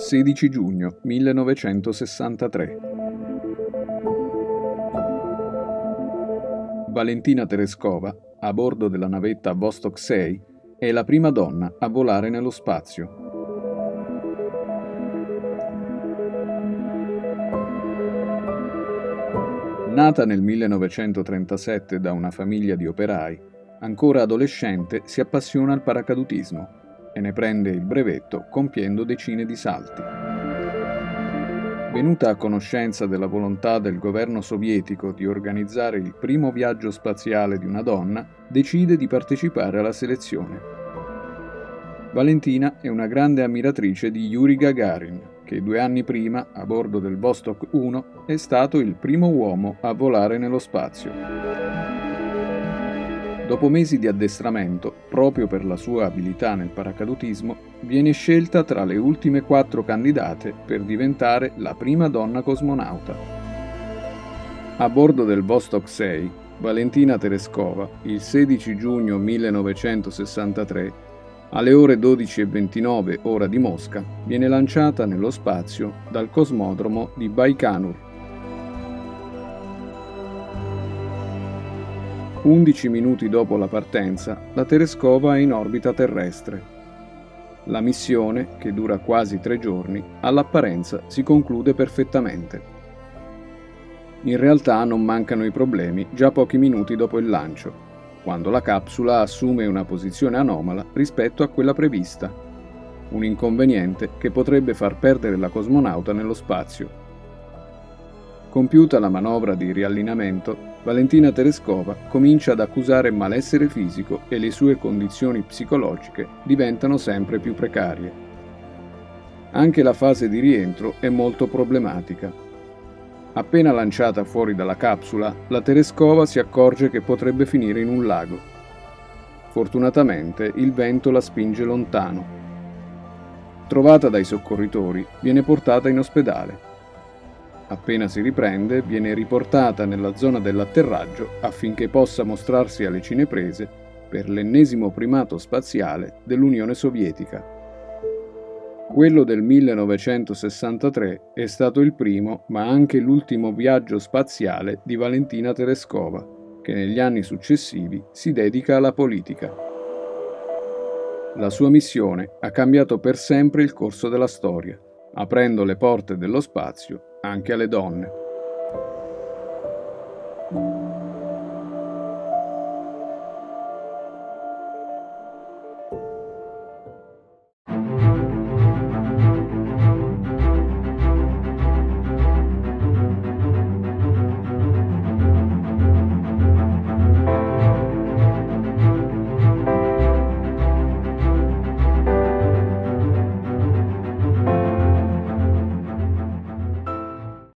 16 giugno 1963. Valentina Tereskova, a bordo della navetta Vostok 6, è la prima donna a volare nello spazio. Nata nel 1937 da una famiglia di operai, ancora adolescente si appassiona al paracadutismo e ne prende il brevetto compiendo decine di salti. Venuta a conoscenza della volontà del governo sovietico di organizzare il primo viaggio spaziale di una donna, decide di partecipare alla selezione. Valentina è una grande ammiratrice di Yuri Gagarin, che 2 anni prima, a bordo del Vostok 1, è stato il primo uomo a volare nello spazio. Dopo mesi di addestramento, proprio per la sua abilità nel paracadutismo, viene scelta tra le ultime 4 candidate per diventare la prima donna cosmonauta. A bordo del Vostok 6, Valentina Tereskova, il 16 giugno 1963, alle ore 12:29 ora di Mosca, viene lanciata nello spazio dal cosmodromo di Baikonur. 11 minuti dopo la partenza, la Tereskova è in orbita terrestre. La missione, che dura quasi 3 giorni, all'apparenza si conclude perfettamente. In realtà non mancano i problemi già pochi minuti dopo il lancio, quando la capsula assume una posizione anomala rispetto a quella prevista, un inconveniente che potrebbe far perdere la cosmonauta nello spazio. Compiuta la manovra di riallineamento, Valentina Tereskova comincia ad accusare malessere fisico e le sue condizioni psicologiche diventano sempre più precarie. Anche la fase di rientro è molto problematica. Appena lanciata fuori dalla capsula, la Tereskova si accorge che potrebbe finire in un lago. Fortunatamente il vento la spinge lontano. Trovata dai soccorritori, viene portata in ospedale. Appena si riprende, viene riportata nella zona dell'atterraggio affinché possa mostrarsi alle cineprese per l'ennesimo primato spaziale dell'Unione Sovietica. Quello del 1963 è stato il primo, ma anche l'ultimo viaggio spaziale di Valentina Tereskova, che negli anni successivi si dedica alla politica. La sua missione ha cambiato per sempre il corso della storia, aprendo le porte dello spazio anche alle donne.